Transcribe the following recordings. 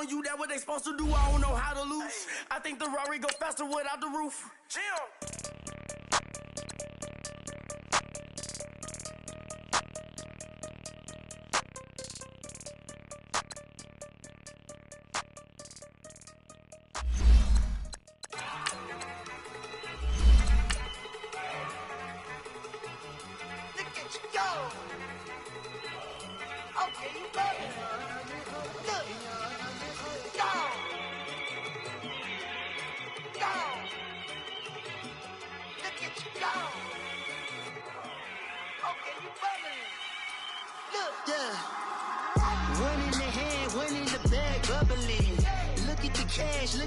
on you, that what they supposed to do. I don't know how to lose. I think the Rari go faster without the roof. Chill. One in the hand, one in the bag, bubbling. Look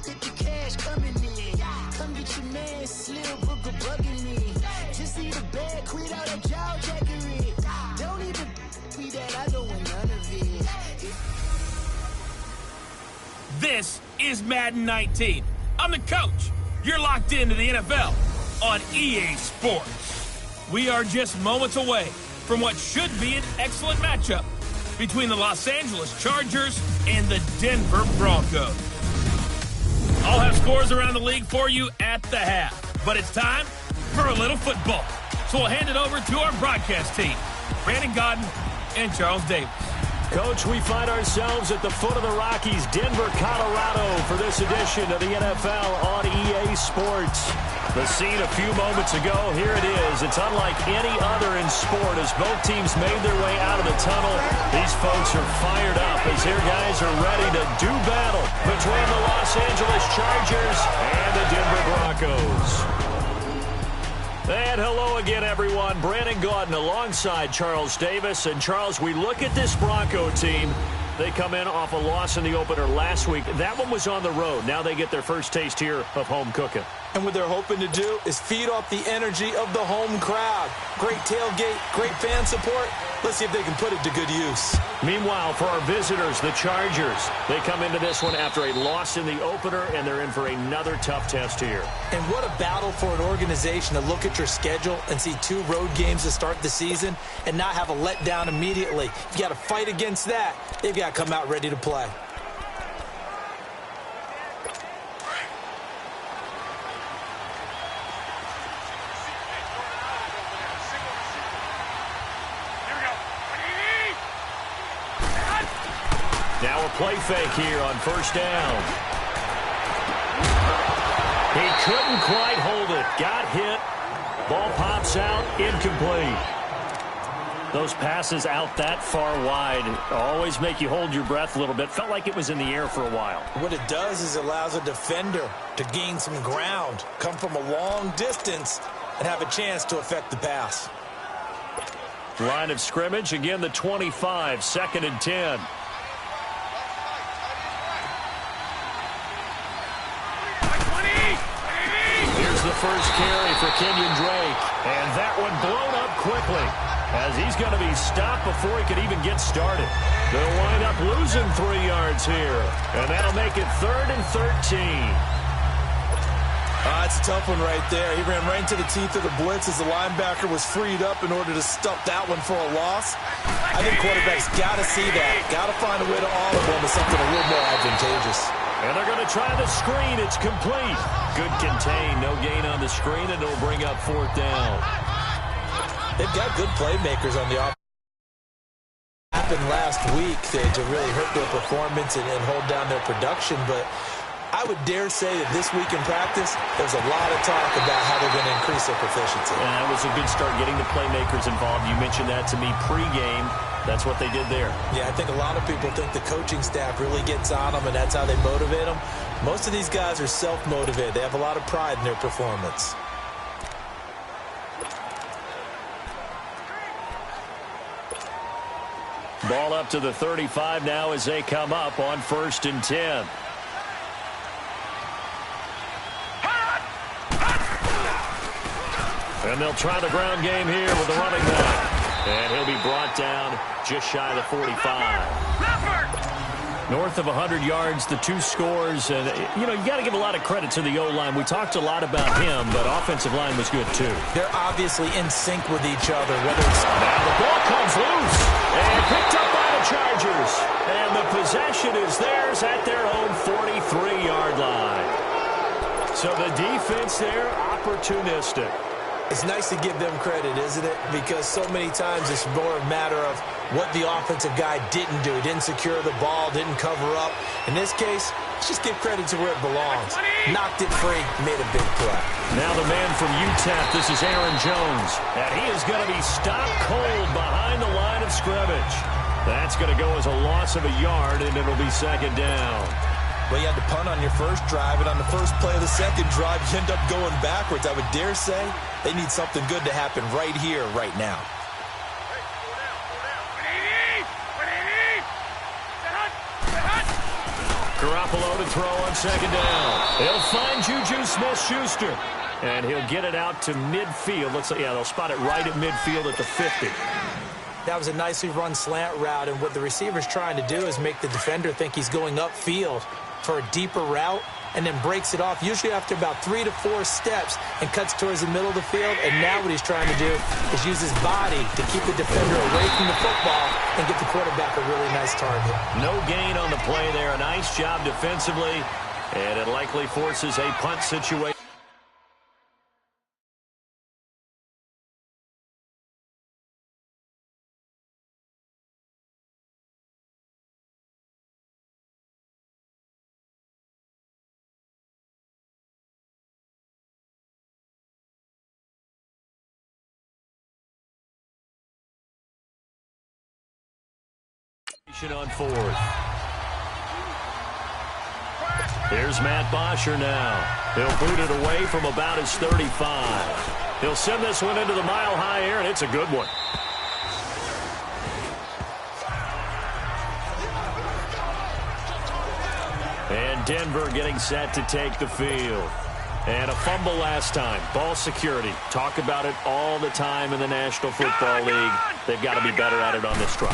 at the cash coming in. Come get your man, Slim Booker bugging me. Just see the bag, quit all that jaw jackery. Don't even be that, I don't want none of it. This is Madden 19. I'm the coach. You're locked into the NFL on EA Sports. We are just moments away from what should be an excellent matchup between the Los Angeles Chargers and the Denver Broncos. I'll have scores around the league for you at the half, but it's time for a little football. So we'll hand it over to our broadcast team, Brandon Godden and Charles Davis. Coach, we find ourselves at the foot of the Rockies, Denver, Colorado, for this edition of the NFL on EA Sports. The scene a few moments ago, here it is. It's unlike any other in sport as both teams made their way out of the tunnel. These folks are fired up as their guys are ready to do battle between the Los Angeles Chargers and the Denver Broncos. And hello again, everyone. Brandon Gaudin alongside Charles Davis. And, Charles, we look at this Bronco team. They come in off a loss in the opener last week. That one was on the road. Now they get their first taste here of home cooking. And what they're hoping to do is feed off the energy of the home crowd. Great tailgate, great fan support. Let's see if they can put it to good use. Meanwhile, for our visitors, the Chargers, they come into this one after a loss in the opener, and they're in for another tough test here. And what a battle for an organization to look at your schedule and see 2 road games to start the season and not have a letdown immediately. You got to fight against that. They've got to come out ready to play. Now a play fake here on first down. He couldn't quite hold it. Got hit. Ball pops out. Incomplete. Those passes out that far wide always make you hold your breath a little bit. Felt like it was in the air for a while. What it does is it allows a defender to gain some ground, come from a long distance, and have a chance to affect the pass. Line of scrimmage, again the 25, 2nd and 10. Here's the first carry for Kenyon Drake. And that one blown up quickly as he's going to be stopped before he can even get started. They'll wind up losing 3 yards here. And that'll make it 3rd and 13. That's a tough one right there. He ran right into the teeth of the blitz as the linebacker was freed up in order to stop that one for a loss. I think quarterbacks got to see that. Got to find a way to olive them to something a little more advantageous. And they're going to try the screen. It's complete. Good contain. No gain on the screen, and it'll bring up 4th down. They've got good playmakers on the offense. Happened last week to really hurt their performance and hold down their production, but I would dare say that this week in practice, there's a lot of talk about how they're going to increase their proficiency. And that was a good start getting the playmakers involved. You mentioned that to me pregame. That's what they did there. Yeah, I think a lot of people think the coaching staff really gets on them, and that's how they motivate them. Most of these guys are self-motivated. They have a lot of pride in their performance. Ball up to the 35 now as they come up on 1st and 10. And they'll try the ground game here with the running back. And he'll be brought down just shy of the 45. North of 100 yards, the 2 scores. And, you got to give a lot of credit to the O-line. We talked a lot about him, but offensive line was good, too. They're obviously in sync with each other, whether it's... Now the ball comes loose and picked up by the Chargers. And the possession is theirs at their own 43-yard line. So the defense there, opportunistic. It's nice to give them credit, isn't it? Because so many times it's more a matter of what the offensive guy didn't do. Didn't secure the ball, didn't cover up. In this case, let's just give credit to where it belongs. Knocked it free, made a big play. Now the man from UTEP, this is Aaron Jones. And he is going to be stopped cold behind the line of scrimmage. That's going to go as a loss of a yard, and it'll be second down. Well, you had to punt on your first drive, and on the first play of the second drive, you end up going backwards. I would dare say they need something good to happen right here, right now. Garoppolo to throw on second down. He'll find Juju Smith-Schuster, and he'll get it out to midfield. Looks like, yeah, they'll spot it right at midfield at the 50. That was a nicely run slant route, and what the receiver's trying to do is make the defender think he's going upfield for a deeper route, and then breaks it off, usually after about 3 to 4 steps, and cuts towards the middle of the field. And now what he's trying to do is use his body to keep the defender away from the football and get the quarterback a really nice target. No gain on the play there. A nice job defensively, and it likely forces a punt situation. On fourth. Here's Matt Bosher now. He'll boot it away from about his 35. He'll send this one into the mile-high air, and it's a good one. And Denver getting set to take the field. And a fumble last time. Ball security. Talk about it all the time in the National Football League. They've got to be better at it on this drive.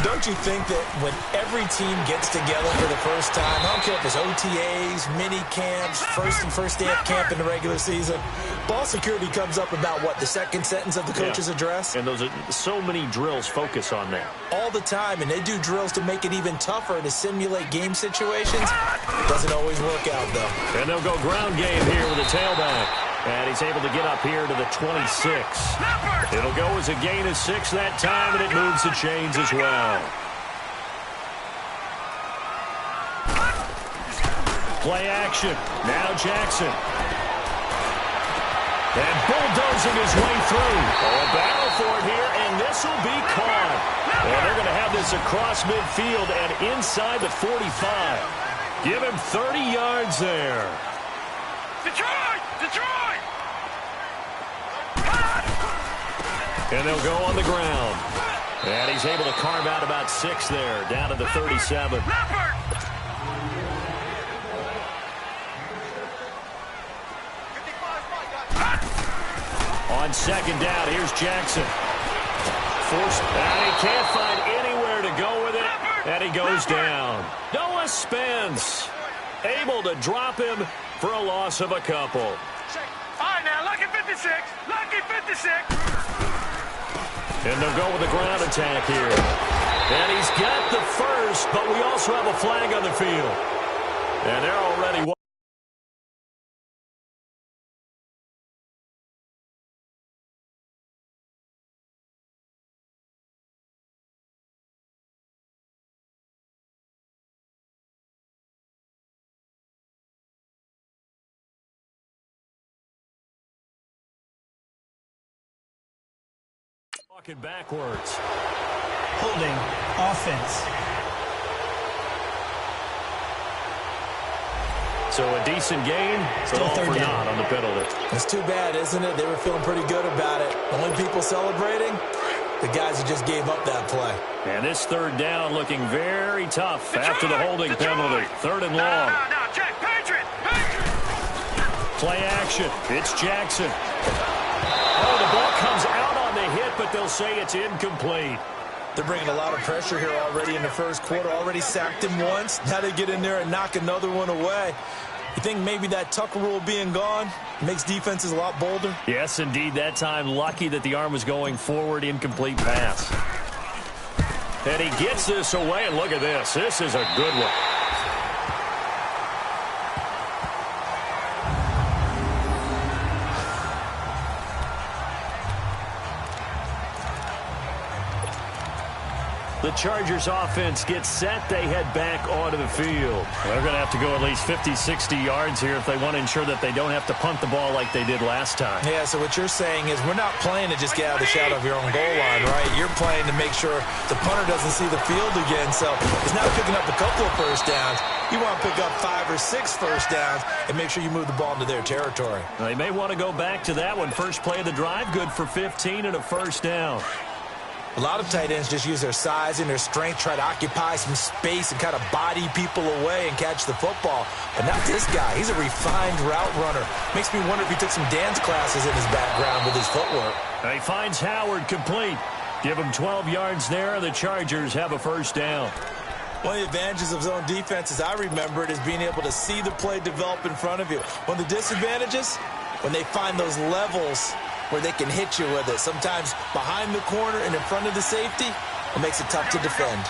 Don't you think that when every team gets together for the first time, I don't care if it's OTAs, mini camps, first day of camp in the regular season, ball security comes up about what, the second sentence of the coach's address? And those are so many drills focus on that. All the time, and they do drills to make it even tougher to simulate game situations. Doesn't always work out, though. And they'll go ground game here with a tailback. And he's able to get up here to the 26. It'll go as a gain of 6 that time, and it moves the chains as well. Play action. Now Jackson. And bulldozing his way through. Oh, a battle for it here, and this will be caught. And they're going to have this across midfield and inside the 45. Give him 30 yards there. Detroit! Detroit! And they'll go on the ground. And he's able to carve out about 6 there, down to the 37. On second down, here's Jackson. Forced, and he can't find anywhere to go with it, and he goes down. Noah Spence able to drop him for a loss of a couple. All right, now, lucky 56. Lucky 56. And they'll go with the ground attack here. And he's got the first, but we also have a flag on the field. And they're already... Walking backwards. Holding offense. So a decent gain, but all for naught on the penalty. It's too bad, isn't it? They were feeling pretty good about it. The only people celebrating, the guys who just gave up that play. And this third down looking very tough after the holding penalty. Third and long. Now, check. Patriot! Play action. It's Jackson. Oh, the ball comes out on the hit, but they'll say it's incomplete. They're bringing a lot of pressure here already in the first quarter. Already sacked him once. Now they get in there and knock another one away. You think maybe that Tucker rule being gone makes defenses a lot bolder? Yes, indeed. That time, lucky that the arm was going forward. Incomplete pass. And he gets this away, and look at this. This is a good one. The Chargers offense gets set. They head back onto the field. They're going to have to go at least 50, 60 yards here if they want to ensure that they don't have to punt the ball like they did last time. Yeah, so what you're saying is we're not playing to just get out of the shadow of your own goal line, right? You're playing to make sure the punter doesn't see the field again. So it's not picking up a couple of first downs. You want to pick up 5 or 6 first downs and make sure you move the ball into their territory. They may want to go back to that one. First play of the drive, good for 15 and a first down. A lot of tight ends just use their size and their strength, try to occupy some space and kind of body people away and catch the football. But not this guy. He's a refined route runner. Makes me wonder if he took some dance classes in his background with his footwork. He finds Howard complete. Give him 12 yards there. The Chargers have a first down. One of the advantages of zone defense, as I remember it, is being able to see the play develop in front of you. One of the disadvantages, when they find those levels where they can hit you with it. Sometimes behind the corner and in front of the safety, it makes it tough to defend.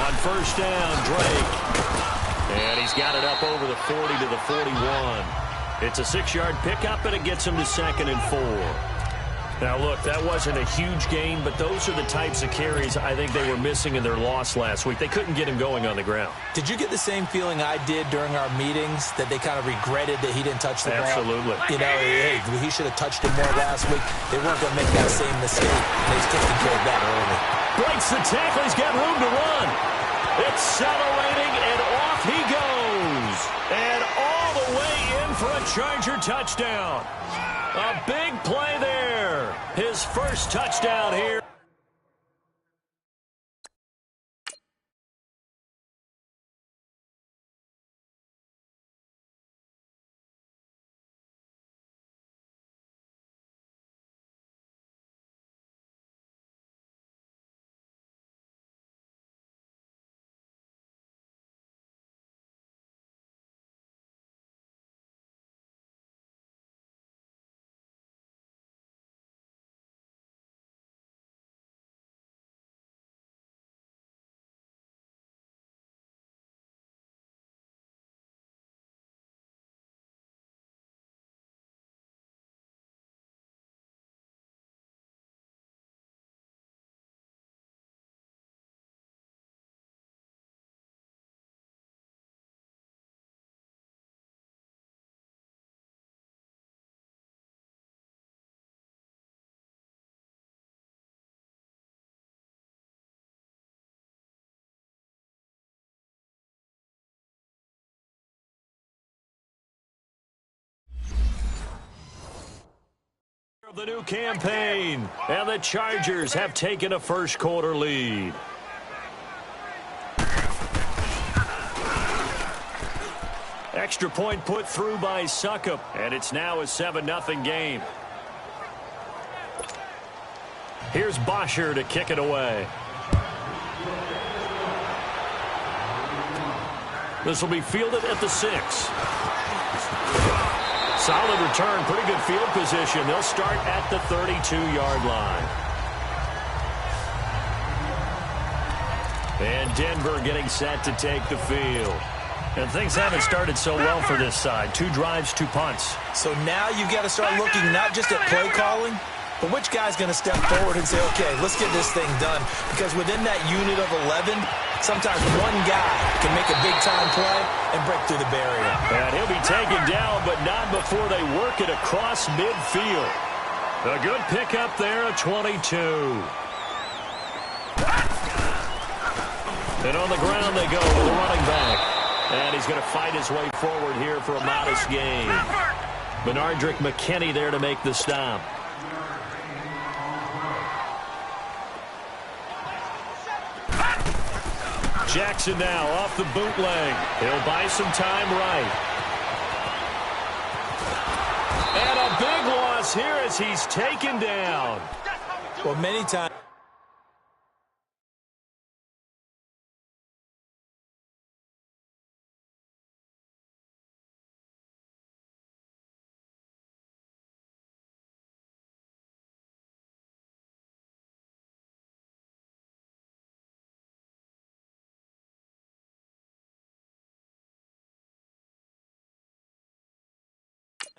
On first down, Drake. And he's got it up over the 40 to the 41. It's a 6-yard pickup, and it gets him to 2nd and 4. Now, look, that wasn't a huge gain, but those are the types of carries I think they were missing in their loss last week. They couldn't get him going on the ground. Did you get the same feeling I did during our meetings, that they kind of regretted that he didn't touch the ball? Absolutely. You know, hey, he should have touched it more last week. They weren't going to make that same mistake. They just taken care of that early. Breaks the tackle. He's got room to run. Accelerating, and off he goes. And all the way in for a Charger touchdown. A big play there. His first touchdown here. The new campaign, and the Chargers have taken a first quarter lead. Extra point put through by Suckup, and it's now a 7-0 game. Here's Bosher to kick it away. This will be fielded at the 6. Solid return, pretty good field position. They'll start at the 32-yard line. And Denver getting set to take the field. And things haven't started so well for this side. 2 drives, 2 punts. So now you've got to start looking not just at play calling, but which guy's going to step forward and say, okay, let's get this thing done. Because within that unit of 11, sometimes one guy can make a big-time play and break through the barrier. And he'll be taken down, but not before they work it across midfield. A good pickup there, a 22. And on the ground they go with the running back. And he's going to fight his way forward here for a modest gain. Benardrick McKinney there to make the stop. Jackson now off the bootleg. He'll buy some time right. And a big loss here as he's taken down. Well, many times.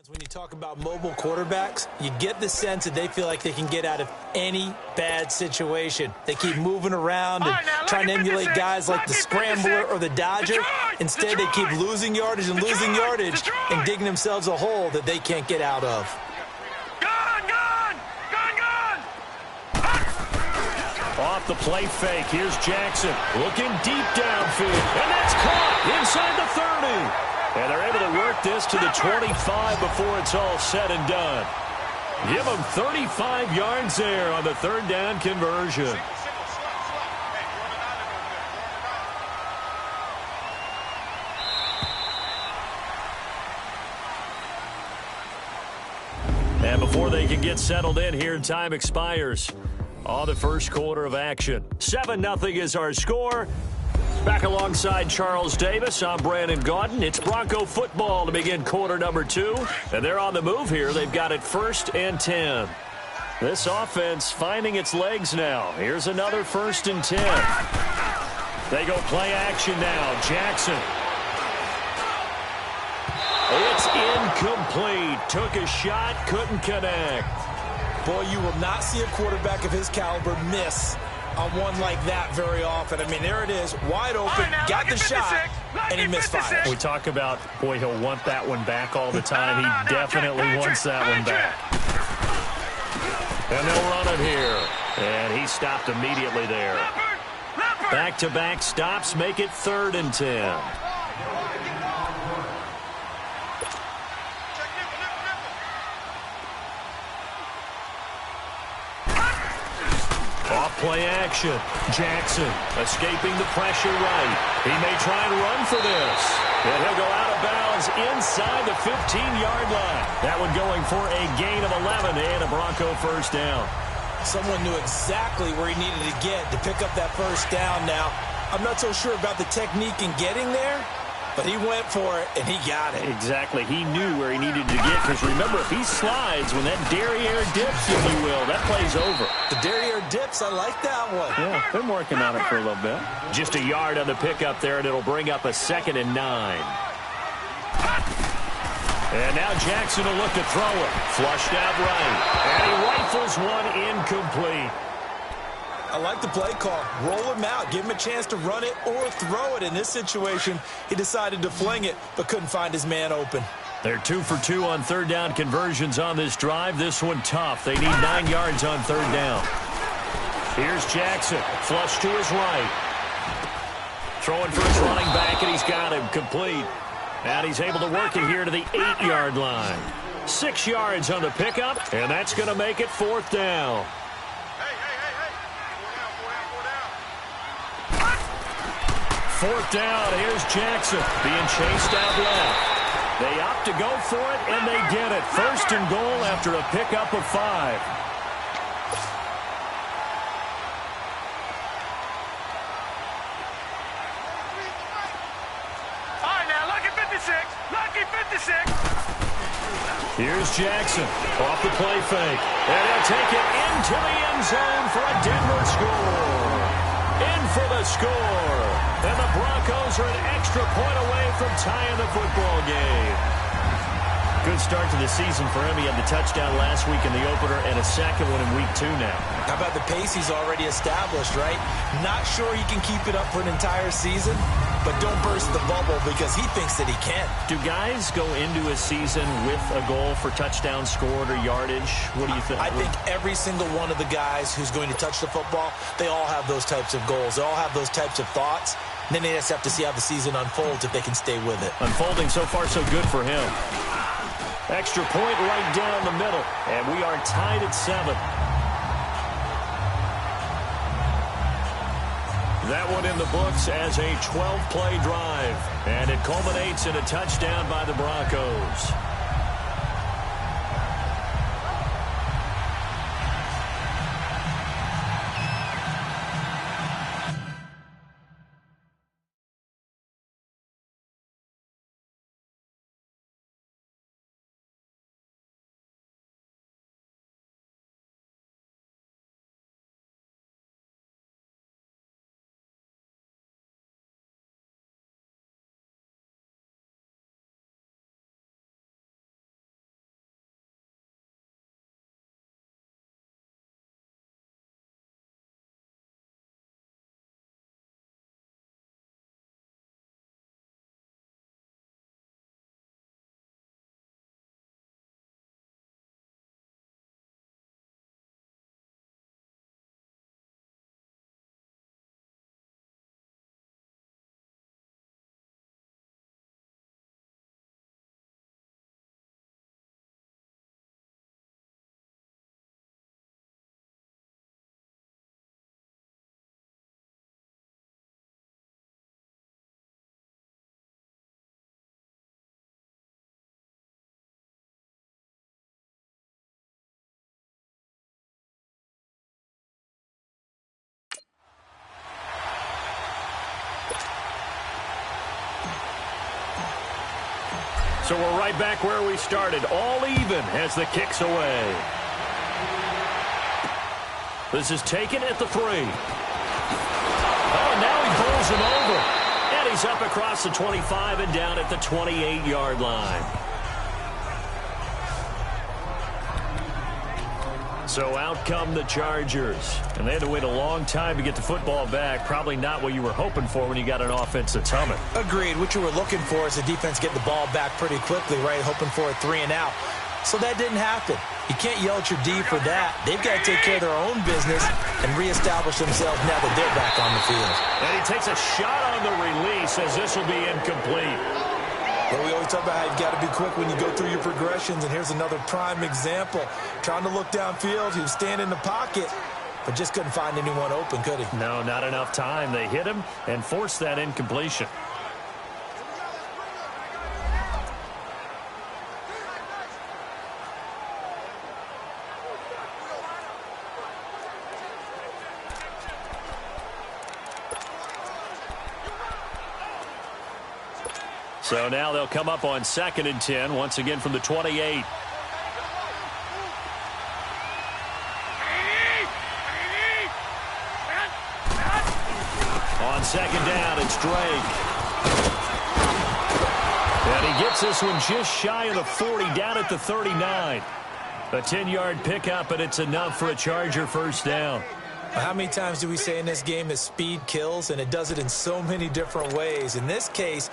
When you talk about mobile quarterbacks, you get the sense that they feel like they can get out of any bad situation. They keep moving around and trying to emulate guys like the Scrambler or the Dodger. Instead, they keep losing yardage and losing yardage and digging themselves a hole that they can't get out of. Off the play fake, here's Jackson looking deep downfield, and that's caught inside the 30. And they're able to work this to the 25 before it's all said and done. Give them 35 yards there on the third down conversion. And before they can get settled in here, time expires on the first quarter of action. 7-0 is our score. Back alongside Charles Davis, I'm Brandon Gaudin. It's Bronco football to begin quarter number 2. And they're on the move here. They've got it 1st and 10. This offense finding its legs now. Here's another 1st and 10. They go play action now. Jackson. It's incomplete. Took a shot, couldn't connect. Boy, you will not see a quarterback of his caliber miss on one like that very often. I mean, there it is, wide open, got the shot, and he misfired. We talk about, boy, he'll want that one back all the time. He definitely wants that one back. And they'll run it here. And he stopped immediately there. Back-to-back stops make it 3rd and 10. Off-play action. Jackson escaping the pressure right. He may try and run for this. And he'll go out of bounds inside the 15-yard line. That one going for a gain of 11 and a Bronco first down. Someone knew exactly where he needed to get to pick up that first down now. I'm not so sure about the technique in getting there, but he went for it, and he got it. Exactly. He knew where he needed to get, because remember, if he slides, when that derriere dips, if you will, that play's over. The derriere dips, I like that one. Yeah, been working on it for a little bit. Just a yard on the pickup there, and it'll bring up a 2nd and 9. And now Jackson will look to throw it. Flushed out right. And he rifles one incomplete. I like the play call. Roll him out. Give him a chance to run it or throw it. In this situation, he decided to fling it, but couldn't find his man open. They're 2 for 2 on third down conversions on this drive. This one tough. They need 9 yards on third down. Here's Jackson. Flush to his right. Throwing for his running back, and he's got him complete. And he's able to work it here to the 8-yard line. 6 yards on the pickup, and that's going to make it 4th down. Fourth down, here's Jackson being chased out left. They opt to go for it, and they get it. 1st and goal after a pickup of 5. All right, now, lucky 56. Lucky 56. Here's Jackson off the play fake. And he'll take it into the end zone for a Denver score. In for the score. And the Broncos are an extra point away from tying the football game. Good start to the season for him. He had the touchdown last week in the opener and a second one in week 2 now. How about the pace he's already established, right? Not sure he can keep it up for an entire season, but don't burst the bubble because he thinks that he can. Do guys go into a season with a goal for touchdowns scored or yardage? What do you think? I think every single one of the guys who's going to touch the football, they all have those types of goals. They all have those types of thoughts. And then they just have to see how the season unfolds if they can stay with it. Unfolding so far so good for him. Extra point right down the middle. And we are tied at 7. That one in the books as a 12-play drive. And it culminates in a touchdown by the Broncos. So we're right back where we started, all even as the kick's away. This is taken at the 3. Oh, now he pulls him over. And he's up across the 25 and down at the 28-yard line. So out come the Chargers. And they had to wait a long time to get the football back. Probably not what you were hoping for when you got an offense that's humming. Agreed. What you were looking for is the defense get the ball back pretty quickly, right? Hoping for a 3 and out. So that didn't happen. You can't yell at your D for that. They've got to take care of their own business and reestablish themselves now that they're back on the field. And he takes a shot on the release as this will be incomplete. Well, we always talk about how you've got to be quick when you go through your progressions, and here's another prime example. Trying to look downfield, he was standing in the pocket, but just couldn't find anyone open, could he? No, not enough time. They hit him and forced that incompletion. So now they'll come up on 2nd and 10, once again from the 28. On 2nd down, it's Drake. And he gets this one just shy of the 40, down at the 39. A 10-yard pickup, and it's enough for a Charger first down. How many times do we say in this game that speed kills, and it does it in so many different ways? In this case,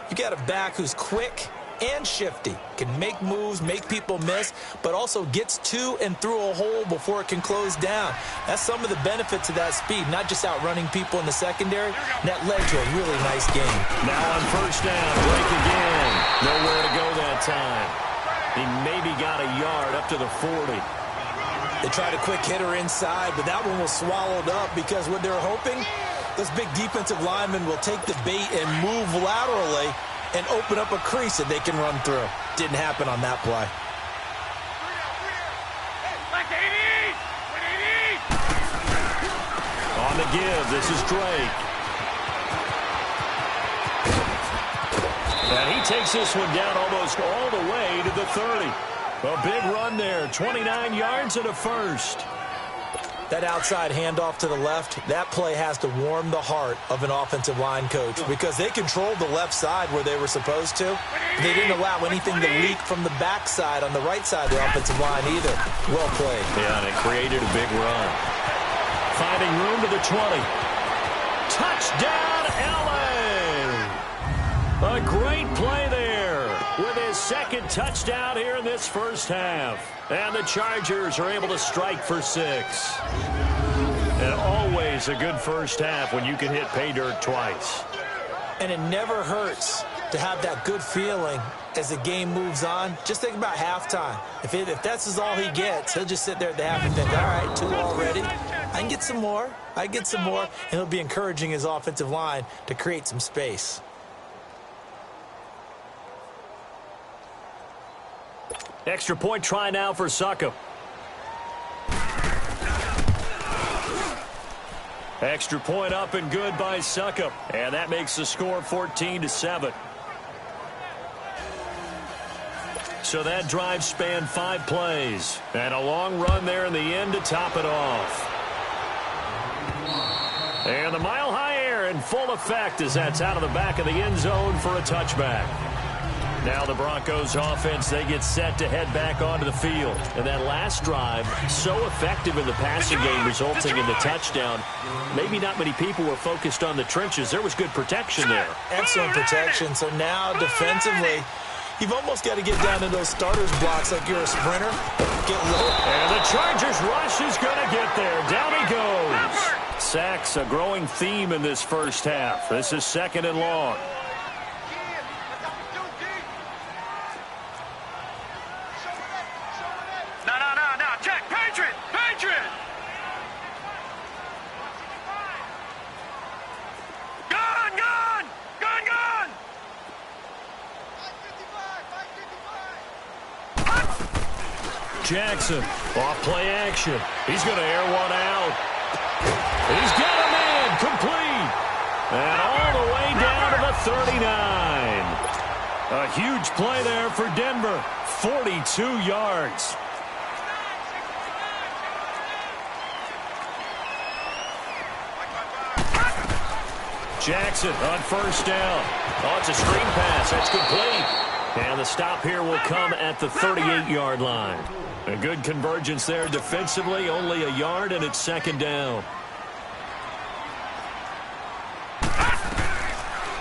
you got a back who's quick and shifty, can make moves, make people miss, but also gets to and through a hole before it can close down. That's some of the benefits of that speed, not just outrunning people in the secondary. And that led to a really nice game. Now on first down, Drake again. Nowhere to go that time. He maybe got a yard up to the 40. They tried a quick hitter inside, but that one was swallowed up because what they're hoping, those big defensive linemen will take the bait and move laterally and open up a crease that they can run through. Didn't happen on that play. On the give, this is Drake. And he takes this one down almost all the way to the 30. A big run there, 29 yards and a first. That outside handoff to the left, that play has to warm the heart of an offensive line coach because they controlled the left side where they were supposed to. They didn't allow anything to leak from the backside on the right side of the offensive line either. Well played. Yeah, and it created a big run. Finding room to the 20. Touchdown, L.A. A great play there with his second touchdown here in this first half. And the Chargers are able to strike for 6. And always a good first half when you can hit pay dirt twice. And it never hurts to have that good feeling as the game moves on. Just think about halftime. If that's all he gets, he'll just sit there at the half and think, all right, 2 already. I can get some more. And he'll be encouraging his offensive line to create some space. Extra point try now for Succop. Extra point up and good by Succop. And that makes the score 14-7. So that drive spanned 5 plays. And a long run there in the end to top it off. And the mile-high air in full effect as that's out of the back of the end zone for a touchback. Now the Broncos offense, they get set to head back onto the field. And that last drive, so effective in the passing game, resulting in the touchdown. Maybe not many people were focused on the trenches. There was good protection there. Excellent protection. So now defensively, you've almost got to get down to those starters blocks like you're a sprinter. Get low. And the Chargers rush is going to get there. Down he goes. Sacks, a growing theme in this first half. This is 2nd and long. Jackson, off play action. He's going to air one out. He's got a man complete. And all the way down to the 39. A huge play there for Denver. 42 yards. Jackson on first down. Oh, it's a screen pass. That's complete. And the stop here will come at the 38-yard line. A good convergence there defensively. Only a yard, and it's second down.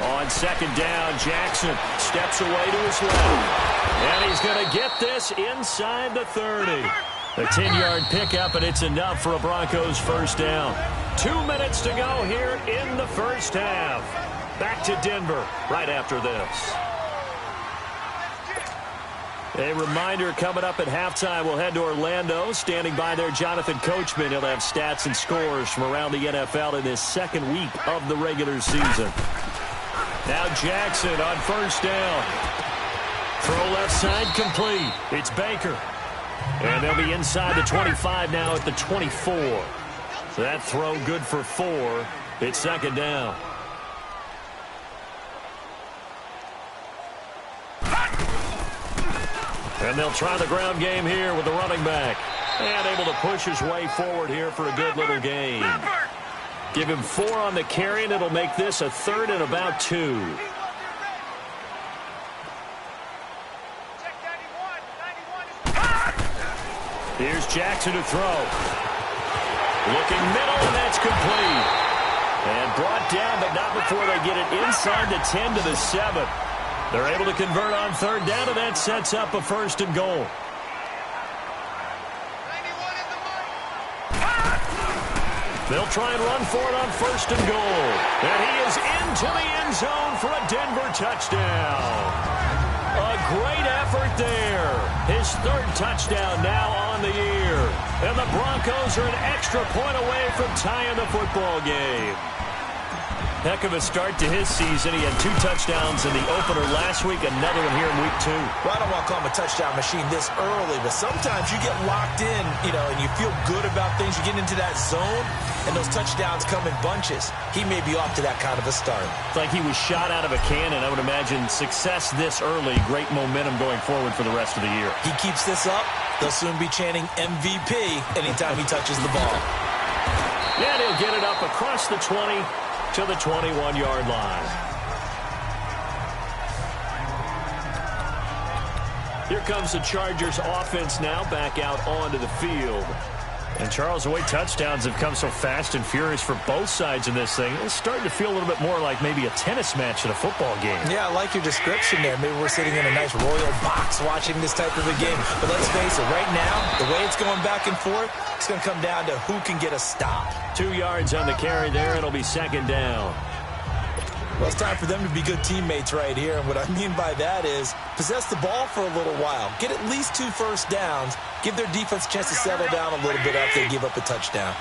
On second down, Jackson steps away to his left. And he's going to get this inside the 30. A 10-yard pickup, and it's enough for a Broncos first down. 2 minutes to go here in the first half. Back to Denver right after this. A reminder coming up at halftime, we'll head to Orlando. Standing by there, Jonathan Coachman. He'll have stats and scores from around the NFL in his second week of the regular season. Now Jackson on first down. Throw left side complete. It's Baker. And they'll be inside the 25 now at the 24. So that throw good for 4. It's second down. And they'll try the ground game here with the running back. And able to push his way forward here for a good little gain. Give him 4 on the carry, and it'll make this a 3rd and about 2. Here's Jackson to throw. Looking middle, and that's complete. And brought down, but not before they get it inside the 10 to the 7. They're able to convert on third down, and that sets up a first and goal. They'll try and run for it on first and goal. And he is into the end zone for a Denver touchdown. A great effort there. His 3rd touchdown now on the year. And the Broncos are an extra point away from tying the football game. Heck of a start to his season. He had 2 touchdowns in the opener last week, another one here in week 2. Well, I don't want to call him a touchdown machine this early, but sometimes you get locked in, and you feel good about things. You get into that zone, and those touchdowns come in bunches. He may be off to that kind of a start. It's like he was shot out of a cannon. I would imagine success this early, great momentum going forward for the rest of the year. He keeps this up, they'll soon be chanting MVP anytime he touches the ball. And he'll get it up across the 20 to the 21-yard line. Here comes the Chargers offense now back out onto the field. And Charles, the way touchdowns have come so fast and furious for both sides in this thing, it's starting to feel a little bit more like maybe a tennis match at a football game. Yeah, I like your description there. Maybe we're sitting in a nice royal box watching this type of a game. But let's face it, right now, the way it's going back and forth, it's going to come down to who can get a stop. 2 yards on the carry there. It'll be second down. Well, it's time for them to be good teammates right here. And what I mean by that is possess the ball for a little while. Get at least 2 first downs. Give their defense a chance to settle down a little bit after they give up a touchdown.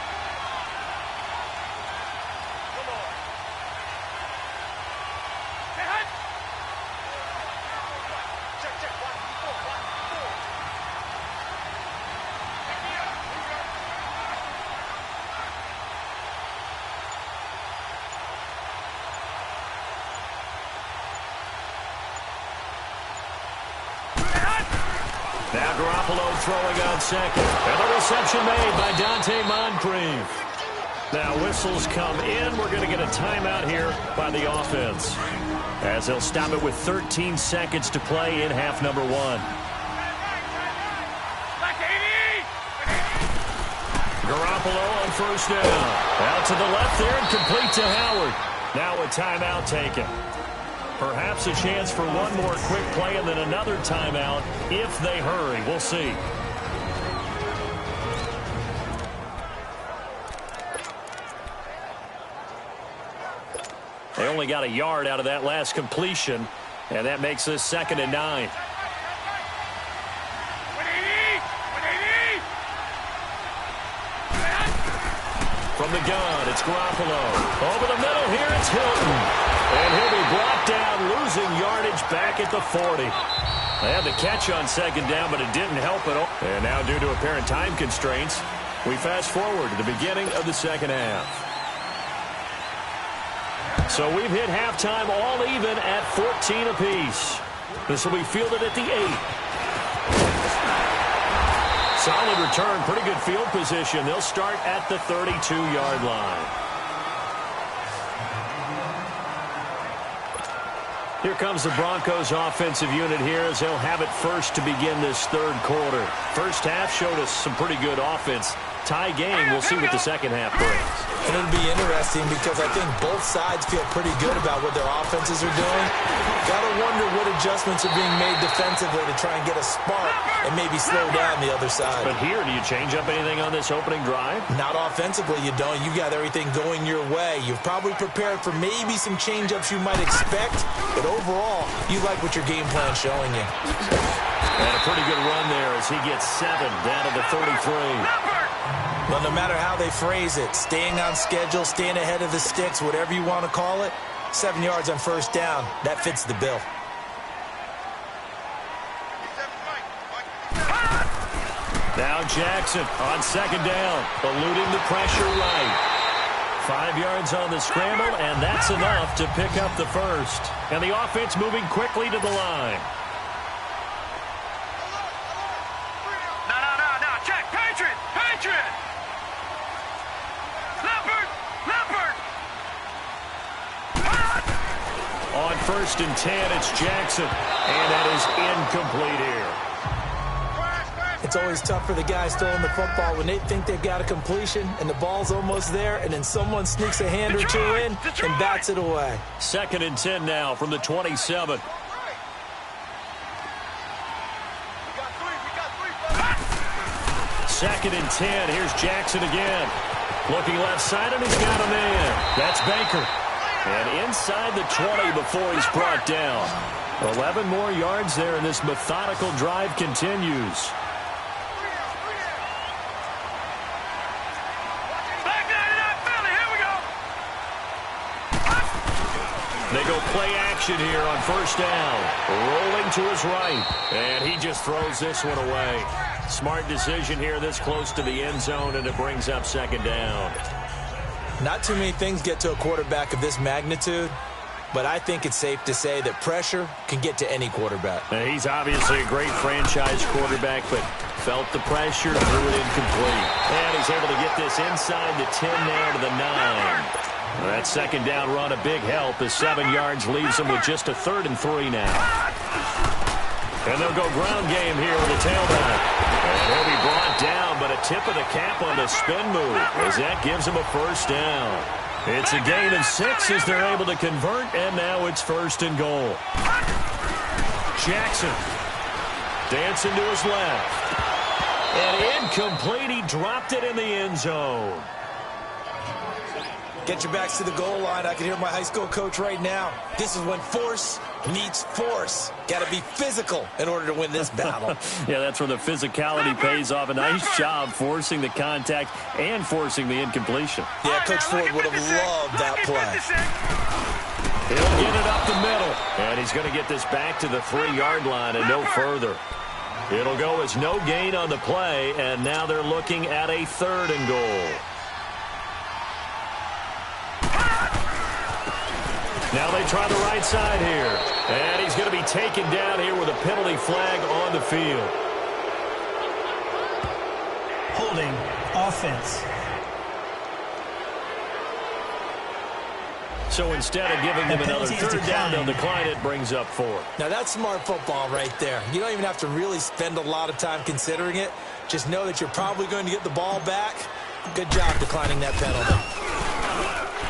Now Garoppolo throwing on second. And the reception made by Dante Moncrief. Now whistles come in. We're going to get a timeout here by the offense, as they'll stop it with 13 seconds to play in half number 1. Garoppolo on first down. Out to the left there and complete to Howard. Now a timeout taken. Perhaps a chance for one more quick play and then another timeout if they hurry. We'll see. They only got a yard out of that last completion, and that makes this 2nd and 9. From the gun, it's Garoppolo. Over the middle here, it's Hilton. And he'll be brought down, losing yardage back at the 40. They had the catch on second down, but it didn't help at all. And now, due to apparent time constraints, we fast forward to the beginning of the second half. So we've hit halftime all even at 14 apiece. This will be fielded at the 8. Solid return, pretty good field position. They'll start at the 32-yard line. Here comes the Broncos offensive unit here as they'll have it first to begin this third quarter. First half showed us some pretty good offense. Tie game, we'll see what the second half brings. And it'll be interesting because I think both sides feel pretty good about what their offenses are doing. Gotta wonder what adjustments are being made defensively to try and get a spark and maybe slow down the other side. But here, do you change up anything on this opening drive? Not offensively, you don't. You got everything going your way. You've probably prepared for maybe some change-ups you might expect, but overall, you like what your game plan's showing you. And a pretty good run there as he gets 7 down to the 33. Well, no matter how they phrase it, staying on schedule, staying ahead of the sticks, whatever you want to call it, 7 yards on first down, that fits the bill. Now Jackson on second down, eluding the pressure right. 5 yards on the scramble, and that's enough to pick up the first. And the offense moving quickly to the line. No, check, Patriot! Leopard! On first and 10, it's Jackson, and that is incomplete here. It's always tough for the guys throwing the football when they think they've got a completion and the ball's almost there, and then someone sneaks a hand or two in and bats it away. Second and 10 now from the 27. Second and 10. Here's Jackson again. Looking left side, and he's got a man. That's Baker. And inside the 20 before he's brought down. 11 more yards there, and this methodical drive continues. They go play action here on first down. Rolling to his right. And he just throws this one away. Smart decision here this close to the end zone, and it brings up second down. Not too many things get to a quarterback of this magnitude, but I think it's safe to say that pressure can get to any quarterback. He's obviously a great franchise quarterback, but felt the pressure, threw it incomplete. And he's able to get this inside the 10 now to the 9. That second down run, a big help as 7 yards leaves him with just a 3rd and 3 now. And they'll go ground game here with a tailback. And he'll be brought down, but a tip of the cap on the spin move as that gives him a first down. It's a gain of 6 as they're able to convert, and now it's 1st and goal. Jackson dancing to his left. And incomplete, he dropped it in the end zone. Get your backs to the goal line. I can hear my high school coach right now. This is when force meets force. Got to be physical in order to win this battle. Yeah, that's where the physicality pays off. A nice job forcing the contact and forcing the incompletion. Yeah, Coach Ford would have loved that play. He'll get it up the middle. And he's going to get this back to the 3-yard line and no further. It'll go as no gain on the play, and now they're looking at a 3rd and goal. Now they try the right side here. And he's going to be taken down here with a penalty flag on the field. Holding offense. So instead of giving them another 3rd down, they'll decline it, brings up 4. Now that's smart football right there. You don't even have to really spend a lot of time considering it. Just know that you're probably going to get the ball back. Good job declining that penalty.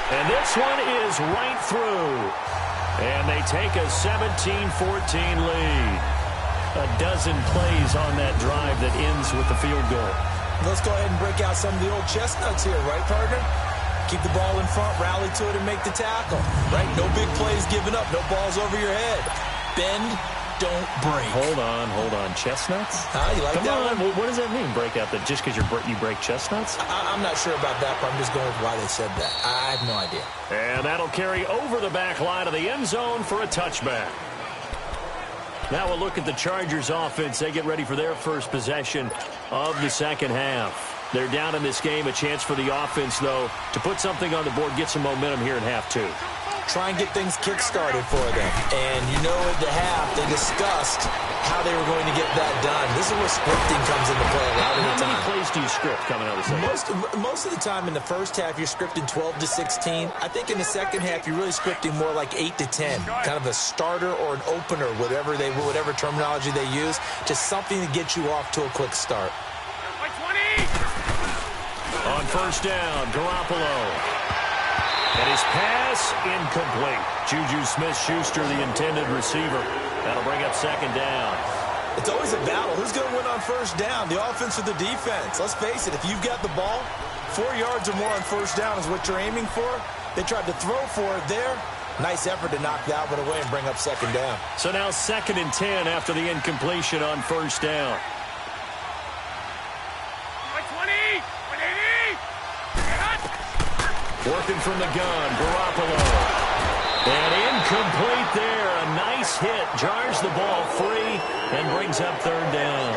And this one is right through. And they take a 17-14 lead. A dozen plays on that drive that ends with the field goal. Let's go ahead and break out some of the old chestnuts here, right, partner? Keep the ball in front, rally to it, and make the tackle. Right? No big plays given up. No balls over your head. Bend, don't break. Hold on. Chestnuts? You like that one? What does that mean, break out? That just because you break chestnuts? I'm not sure about that, but I'm just going with why they said that. I have no idea. And that'll carry over the back line of the end zone for a touchback. Now we'll look at the Chargers offense. They get ready for their first possession of the second half. They're down in this game. A chance for the offense, though, to put something on the board, get some momentum here in half 2. try and get things kick-started for them. And you know at the half, they discussed how they were going to get that done. This is where scripting comes into play a lot of the time. How many plays do you script coming out of the second? Most of the time in the first half, you're scripting 12 to 16. I think in the second half, you're really scripting more like 8 to 10. Kind of a starter or an opener, whatever terminology they use. Just something to get you off to a quick start. On first down, Garoppolo. And his pass incomplete. Juju Smith-Schuster, the intended receiver. That'll bring up second down. It's always a battle. Who's going to win on first down, the offense or the defense? Let's face it, if you've got the ball, 4 yards or more on first down is what you're aiming for. They tried to throw for it there. Nice effort to knock that one away and bring up second down. So now 2nd and 10 after the incompletion on first down. Working from the gun, Garoppolo. And incomplete there. A nice hit. Jars the ball free and brings up third down.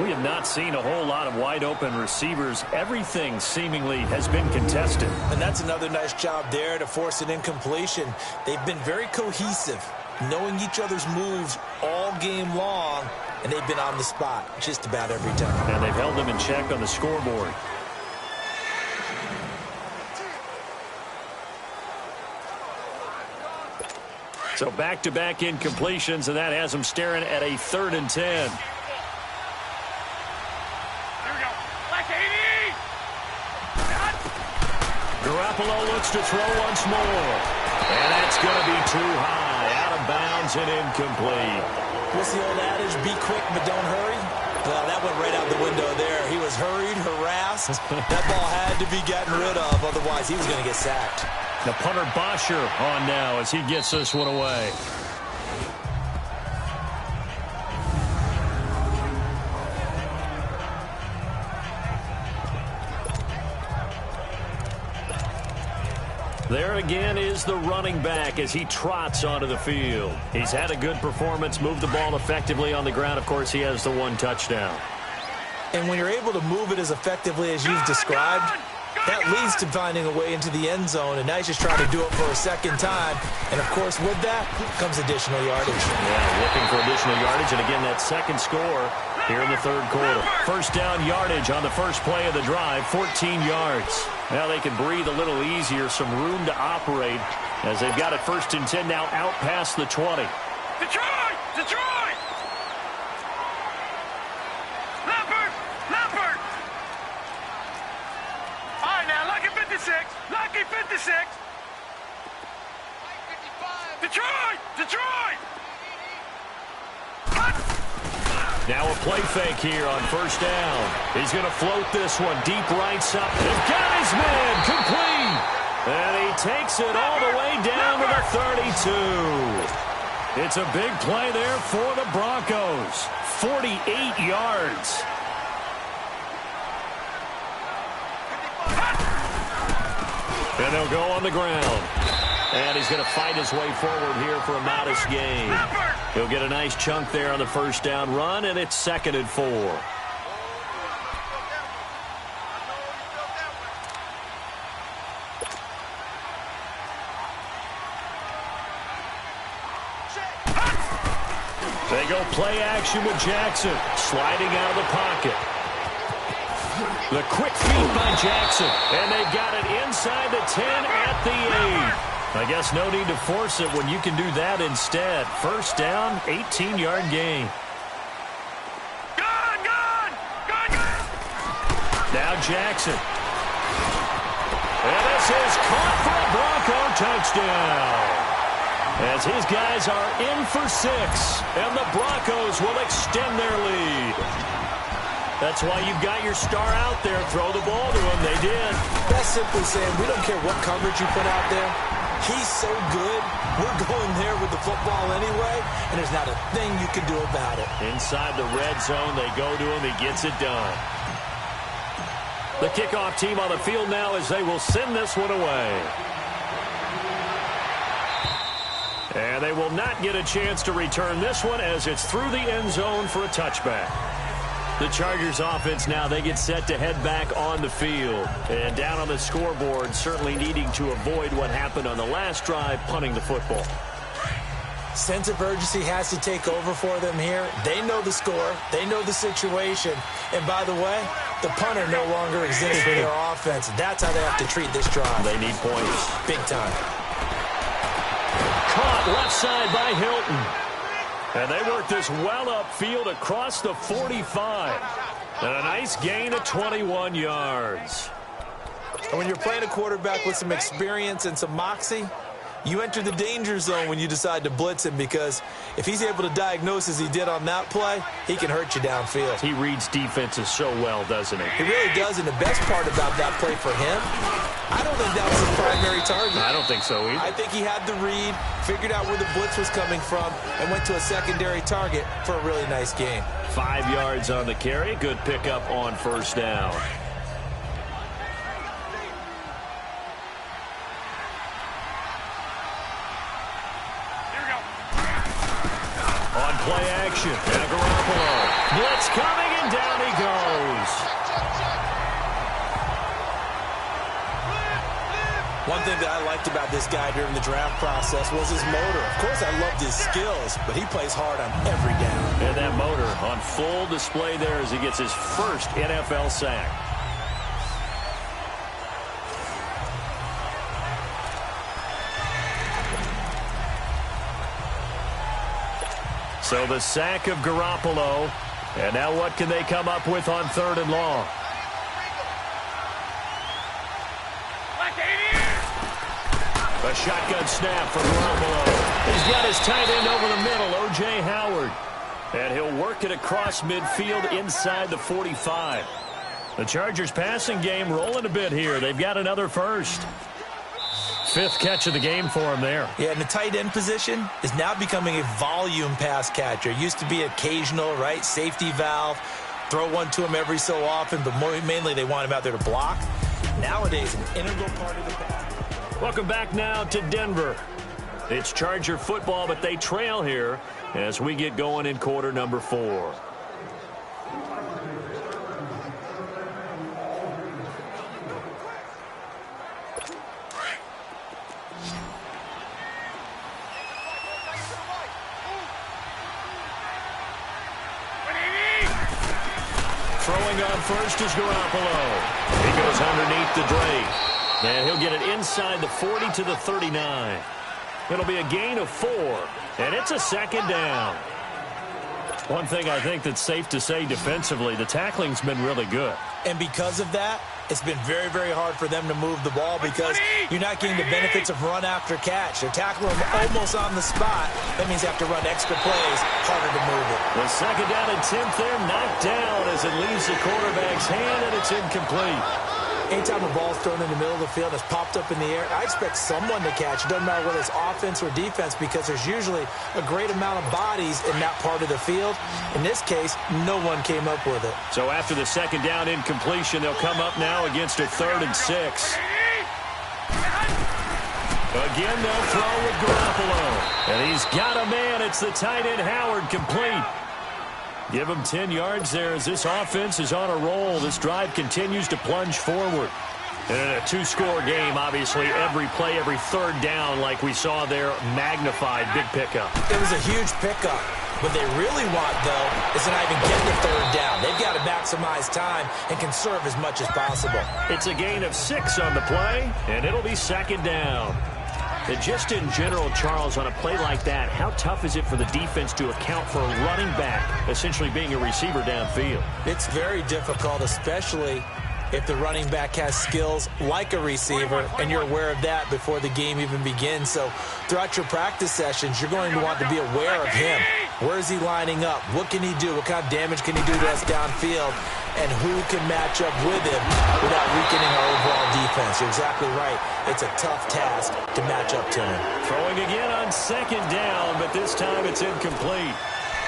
We have not seen a whole lot of wide-open receivers. Everything seemingly has been contested. And that's another nice job there to force an incompletion. They've been very cohesive, knowing each other's moves all game long, and they've been on the spot just about every time. And they've held them in check on the scoreboard. So back-to-back incompletions, and that has them staring at a 3rd and 10. Garoppolo looks to throw once more. And that's going to be too high. Out of bounds and incomplete. What's the old adage? Be quick, but don't hurry. Well, that went right out the window there. He was hurried, harassed. That ball had to be gotten rid of. Otherwise, he was going to get sacked. The punter Bosher on now as he gets this one away. There again is the running back as he trots onto the field. He's had a good performance, moved the ball effectively on the ground. Of course, he has the 1 touchdown. And when you're able to move it as effectively as you've described, that leads to finding a way into the end zone, and now he's just trying to do it for a second time. And, of course, with that comes additional yardage. Yeah, looking for additional yardage, and again, that second score here in the third quarter. First down yardage on the first play of the drive, 14 yards. Now they can breathe a little easier, some room to operate as they've got it 1st and 10 now out past the 20. Detroit! Detroit! Leopard! All right, now, lucky 56. Lucky 56. Detroit! Detroit! Now a play fake here on first down. He's going to float this one deep right side. They've got his man complete. And he takes it all the way down to the 32. It's a big play there for the Broncos. 48 yards. And they'll go on the ground. And he's going to fight his way forward here for a modest gain. He'll get a nice chunk there on the first down run, and it's 2nd and 4. They go play action with Jackson, sliding out of the pocket. The quick feed by Jackson, and they got it inside the 10 at the 8. I guess no need to force it when you can do that instead. First down, 18-yard gain. Gone! Now Jackson. And this is caught for a Bronco touchdown. As his guys are in for 6, and the Broncos will extend their lead. That's why you've got your star out there. Throw the ball to him. They did. That's simply saying we don't care what coverage you put out there. He's so good. We're going there with the football anyway, and there's not a thing you can do about it. Inside the red zone, they go to him. He gets it done. The kickoff team on the field now as they will send this one away. And they will not get a chance to return this one as it's through the end zone for a touchback. The Chargers offense now, they get set to head back on the field. And down on the scoreboard, certainly needing to avoid what happened on the last drive, punting the football. Sense of urgency has to take over for them here. They know the score. They know the situation. And by the way, the punter no longer exists for their offense. That's how they have to treat this drive. They need points. Big time. Caught left side by Hilton. And they work this well upfield across the 45. And a nice gain of 21 yards. And when you're playing a quarterback with some experience and some moxie, you enter the danger zone when you decide to blitz him, because if he's able to diagnose as he did on that play, he can hurt you downfield. He reads defenses so well, doesn't he? He really does, and the best part about that play for him, I don't think that was his primary target. I don't think so either. I think he had the read, figured out where the blitz was coming from, and went to a secondary target for a really nice gain. 5 yards on the carry. Good pickup on first down. On play action, and Garoppolo. Blitz coming, and down he goes. One thing that I liked about this guy during the draft process was his motor. Of course, I loved his skills, but he plays hard on every down. And that motor on full display there as he gets his first NFL sack. So the sack of Garoppolo. And now what can they come up with on 3rd and long? A shotgun snap for Garoppolo. He's got his tight end over the middle, O.J. Howard. And he'll work it across midfield inside the 45. The Chargers passing game rolling a bit here. They've got another first. 5th catch of the game for him there. Yeah, and the tight end position is now becoming a volume pass catcher. Used to be occasional, right? Safety valve. Throw one to him every so often, but mainly they want him out there to block. Nowadays, an integral part of the pass. Welcome back now to Denver. It's Charger football, but they trail here as we get going in quarter number 4. Throwing on first is Garoppolo. He goes underneath the Drake. And he'll get it inside the 40 to the 39. It'll be a gain of 4, and it's a second down. One thing I think that's safe to say defensively, the tackling's been really good. And because of that, it's been very, very hard for them to move the ball because you're not getting the benefits of run after catch. They're tackling them almost on the spot. That means you have to run extra plays, harder to move it. The second down and 10th there, knocked down as it leaves the quarterback's hand, and it's incomplete. Anytime the ball's thrown in the middle of the field, it's popped up in the air, I expect someone to catch. It doesn't matter whether it's offense or defense because there's usually a great amount of bodies in that part of the field. In this case, no one came up with it. So after the second down incompletion, they'll come up now against a 3rd and 6. Again, they'll throw with Garoppolo. And he's got a man. It's the tight end Howard, complete. Give him 10 yards there as this offense is on a roll. This drive continues to plunge forward. And in a 2-score game, obviously, every play, every 3rd down, like we saw there, magnified. Big pickup. It was a huge pickup. What they really want, though, is to not even get the 3rd down. They've got to maximize time and conserve as much as possible. It's a gain of 6 on the play, and it'll be second down. And just in general, Charles, on a play like that, how tough is it for the defense to account for a running back essentially being a receiver downfield? It's very difficult, especially if the running back has skills like a receiver, and you're aware of that before the game even begins. So throughout your practice sessions, you're going to want to be aware of him. Where is he lining up? What can he do? What kind of damage can he do to us downfield? And who can match up with him without weakening our overall defense? You're exactly right. It's a tough task to match up to him. Throwing again on second down, but this time it's incomplete.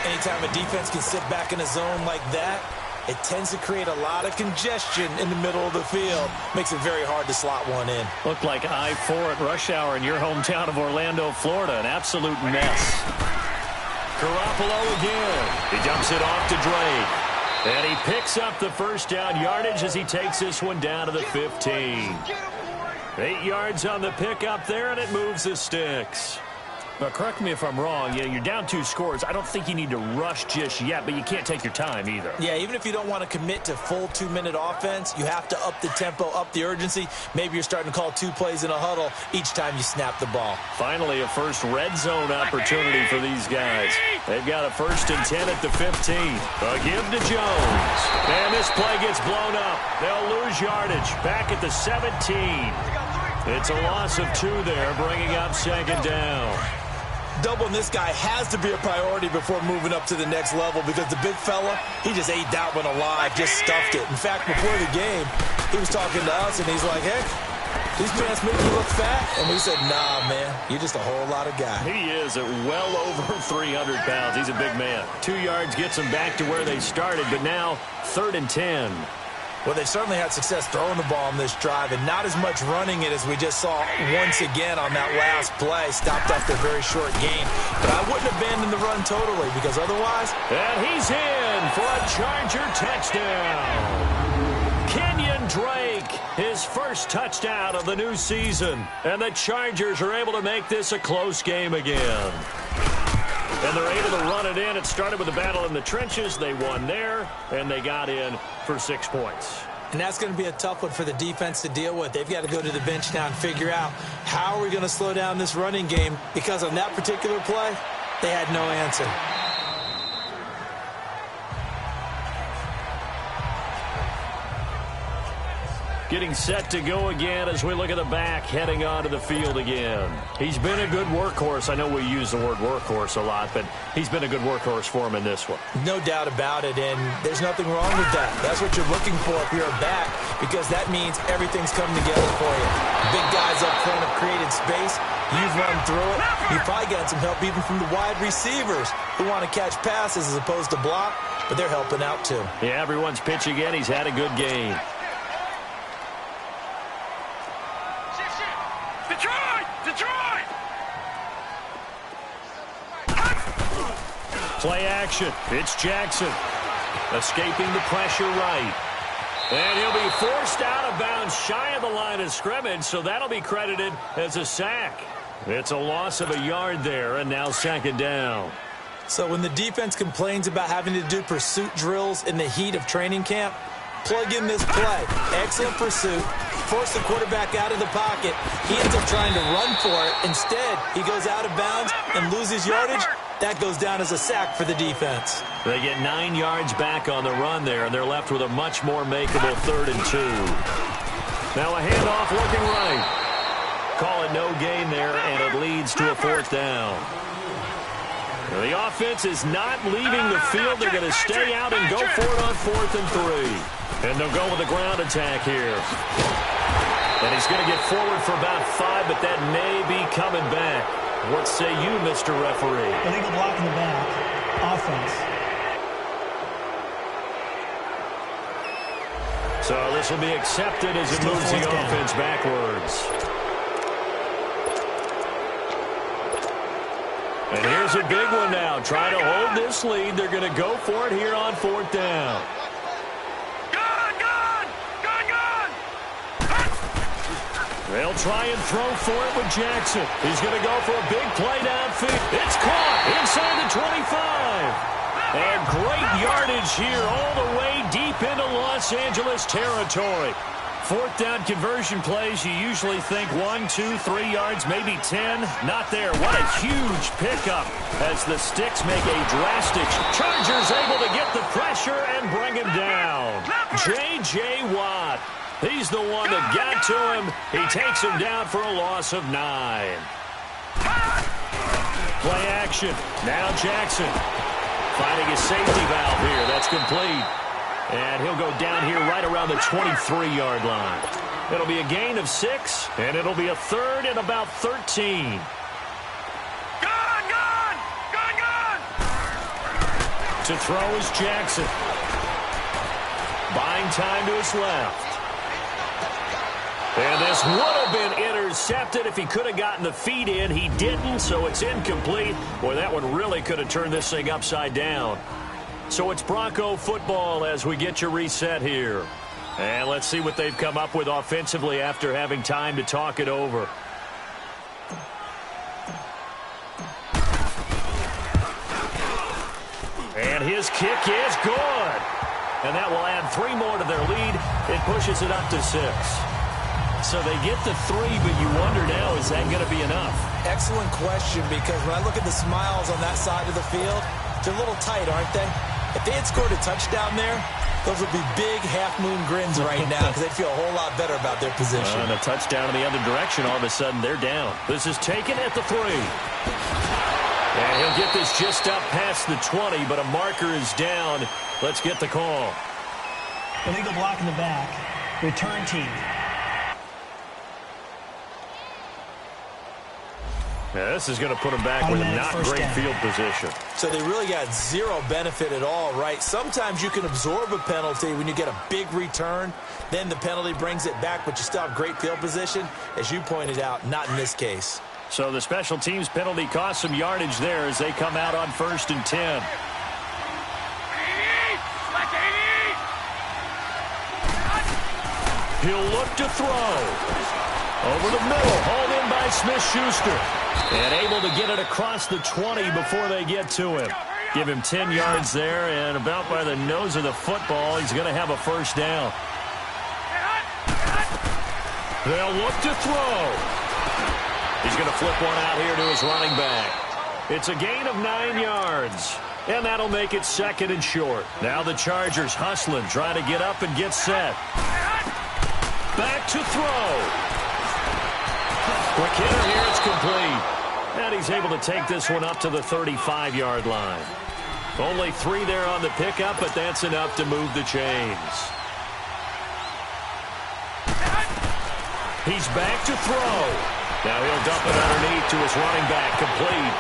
Anytime a defense can sit back in a zone like that, it tends to create a lot of congestion in the middle of the field. Makes it very hard to slot one in. Looked like I-4 at rush hour in your hometown of Orlando, Florida. An absolute mess. Garoppolo again. He dumps it off to Drake. And he picks up the first down yardage as he takes this one down to the 15. 8 yards on the pickup there, and it moves the sticks. Now, correct me if I'm wrong. Yeah, you're down 2 scores. I don't think you need to rush just yet, but you can't take your time either. Yeah, even if you don't want to commit to full 2-minute offense, you have to up the tempo, up the urgency. Maybe you're starting to call 2 plays in a huddle each time you snap the ball. Finally, a first red zone opportunity for these guys. They've got a 1st and 10 at the 15. A give to Jones. And this play gets blown up. They'll lose yardage. Back at the 17. It's a loss of 2 there, bringing up 2nd down. Doubling this guy has to be a priority before moving up to the next level because the big fella, he just ate that one alive, just stuffed it. In fact, before the game, he was talking to us, and he's like, hey, these pants make you look fat? And we said, nah, man, you're just a whole lot of guy. He is at well over 300 pounds. He's a big man. 2 yards gets them back to where they started, but now 3rd and 10. Well, they've certainly had success throwing the ball on this drive and not as much running it as we just saw once again on that last play. Stopped after a very short gain. But I wouldn't abandon the run totally because otherwise... And he's in for a Charger touchdown. Kenyon Drake, his first touchdown of the new season. And the Chargers are able to make this a close game again. And they're able to run it in. It started with a battle in the trenches. They won there, and they got in for 6 points. And that's going to be a tough one for the defense to deal with. They've got to go to the bench now and figure out how are we going to slow down this running game, because on that particular play, they had no answer. Getting set to go again as we look at the back heading onto the field again. He's been a good workhorse. I know we use the word workhorse a lot, but he's been a good workhorse for him in this one. No doubt about it, and there's nothing wrong with that. That's what you're looking for if you're a back, because that means everything's coming together for you. Big guys up front have created space. You've run through it. You've probably got some help even from the wide receivers who want to catch passes as opposed to block, but they're helping out too. Yeah, everyone's pitching in. He's had a good game. Detroit! Play action. It's Jackson. Escaping the pressure right. And he'll be forced out of bounds shy of the line of scrimmage, so that'll be credited as a sack. It's a loss of a yard there, and now 2nd down. So when the defense complains about having to do pursuit drills in the heat of training camp, plug in this play. Excellent pursuit. Force the quarterback out of the pocket. He ends up trying to run for it. Instead, he goes out of bounds and loses yardage. That goes down as a sack for the defense. They get 9 yards back on the run there, and they're left with a much more makeable 3rd and 2. Now a handoff looking right. Call it no gain there, and it leads to a 4th down. The offense is not leaving the field. They're going to stay out and go for it on 4th and 3. And they'll go with a ground attack here. And he's going to get forward for about 5, but that may be coming back. What say you, Mr. Referee? Illegal block in the back. Offense. So this will be accepted as it moves the offense backwards. And here's a big one now. Trying to hold this lead. They're going to go for it here on 4th down. They'll try and throw for it with Jackson. He's going to go for a big play downfield. It's caught inside the 25. And great yardage here all the way deep into Los Angeles territory. 4th down conversion plays, you usually think 1, 2, 3 yards, maybe 10. Not there. What a huge pickup as the Sticks make a drastic. Chargers able to get the pressure and bring him down. J.J. Watt. He's the one that got to him. He takes him down for a loss of 9. Play action. Now Jackson finding his safety valve here. That's complete. And he'll go down here right around the 23-yard line. It'll be a gain of 6, and it'll be a 3rd and about 13. To throw is Jackson. Buying time to his left. And this would have been intercepted if he could have gotten the feet in. He didn't, so it's incomplete. Boy, that one really could have turned this thing upside down. So it's Bronco football as we get you reset here. And let's see what they've come up with offensively after having time to talk it over. And his kick is good. And that will add 3 more to their lead. It pushes it up to 6. So they get the 3, but you wonder now, is that going to be enough? Excellent question, because when I look at the smiles on that side of the field, they're a little tight, aren't they? If they had scored a touchdown there, those would be big half-moon grins right now because they'd feel a whole lot better about their position. And a touchdown in the other direction, all of a sudden they're down. This is taken at the 3. And he'll get this just up past the 20, but a marker is down. Let's get the call. Illegal block in the back. Return team. Now, this is going to put them back with a not great field position. So they really got zero benefit at all, right? Sometimes you can absorb a penalty when you get a big return. Then the penalty brings it back, but you still have great field position. As you pointed out, not in this case. So the special teams penalty cost some yardage there as they come out on 1st and 10. He'll look to throw. Over the middle, hauled in by Smith-Schuster. And able to get it across the 20 before they get to him. Give him 10 yards there, and about by the nose of the football, he's going to have a first down. They'll look to throw. He's going to flip one out here to his running back. It's a gain of 9 yards, and that'll make it 2nd and short. Now the Chargers hustling, trying to get up and get set. Back to throw. Quick hitter here, it's complete. And he's able to take this one up to the 35-yard line. Only 3 there on the pickup, but that's enough to move the chains. He's back to throw. Now he'll dump it underneath to his running back, complete.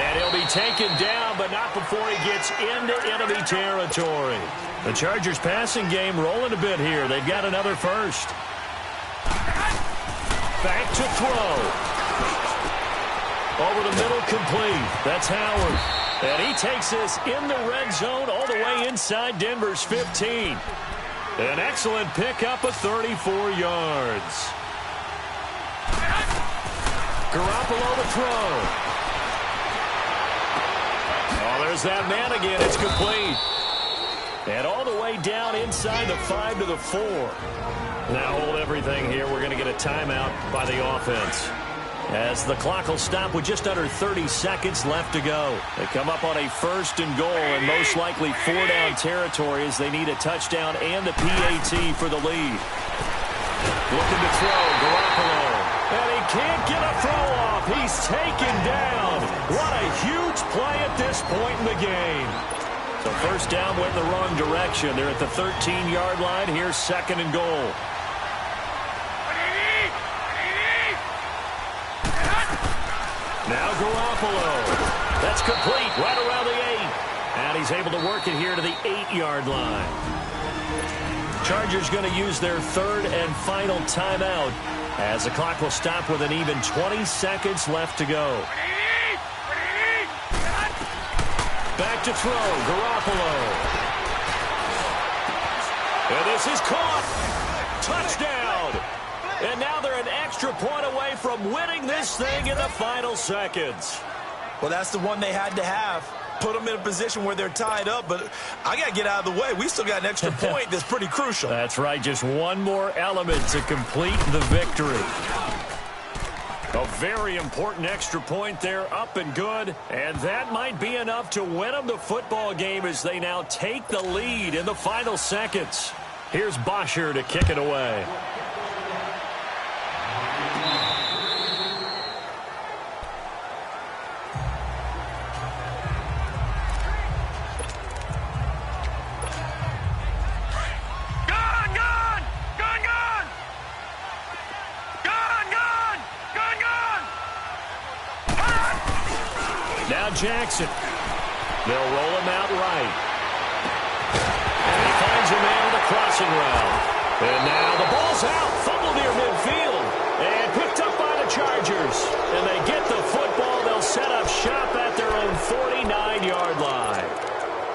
And he'll be taken down, but not before he gets into enemy territory. The Chargers passing game rolling a bit here. They've got another first. Back to throw. Over the middle, complete. That's Howard. And he takes this in the red zone all the way inside Denver's 15. An excellent pickup of 34 yards. Garoppolo to throw. Oh, there's that man again. It's complete. And all the way down inside the 5 to the 4. Now hold everything here. We're going to get a timeout by the offense, as the clock will stop with just under 30 seconds left to go. They come up on a 1st and goal, and most likely 4-down territory as they need a touchdown and the PAT for the lead. Looking to throw, Garoppolo. And he can't get a throw off. He's taken down. What a huge play at this point in the game. So 1st down went in the wrong direction. They're at the 13-yard line. Here's 2nd and goal. Now Garoppolo. That's complete right around the 8. And he's able to work it here to the 8-yard line. Chargers going to use their 3rd and final timeout as the clock will stop with an even 20 seconds left to go. Back to throw, Garoppolo. And this is caught. Touchdown. And now they're an extra point away from winning this thing in the final seconds. Well, that's the one they had to have. Put them in a position where they're tied up, but I got to get out of the way. We still got an extra point that's pretty crucial. That's right, just one more element to complete the victory. A very important extra point there, up and good. And that might be enough to win them the football game as they now take the lead in the final seconds. Here's Bosher to kick it away. Jackson. They'll roll him out right. And he finds a man on the crossing route. And now the ball's out. Fumble near midfield. And picked up by the Chargers. And they get the football. They'll set up shop at their own 49-yard line.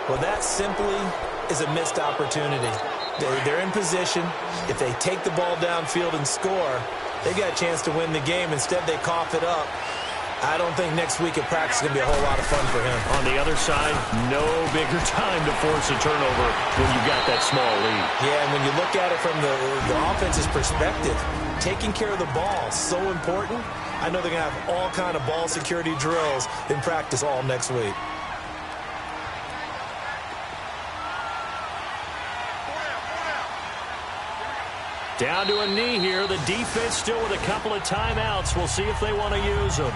Well, that simply is a missed opportunity. They're in position. If they take the ball downfield and score, they've got a chance to win the game. Instead, they cough it up. I don't think next week at practice is going to be a whole lot of fun for him. On the other side, no bigger time to force a turnover when you've got that small lead. Yeah, and when you look at it from the offense's perspective, taking care of the ball is so important. I know they're going to have all kind of ball security drills in practice all next week. Down to a knee here. The defense still with a couple of timeouts. We'll see if they want to use them.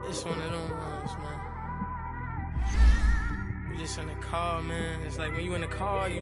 It's one of them ones, man. You just in the car, man. It's like when you in the car, you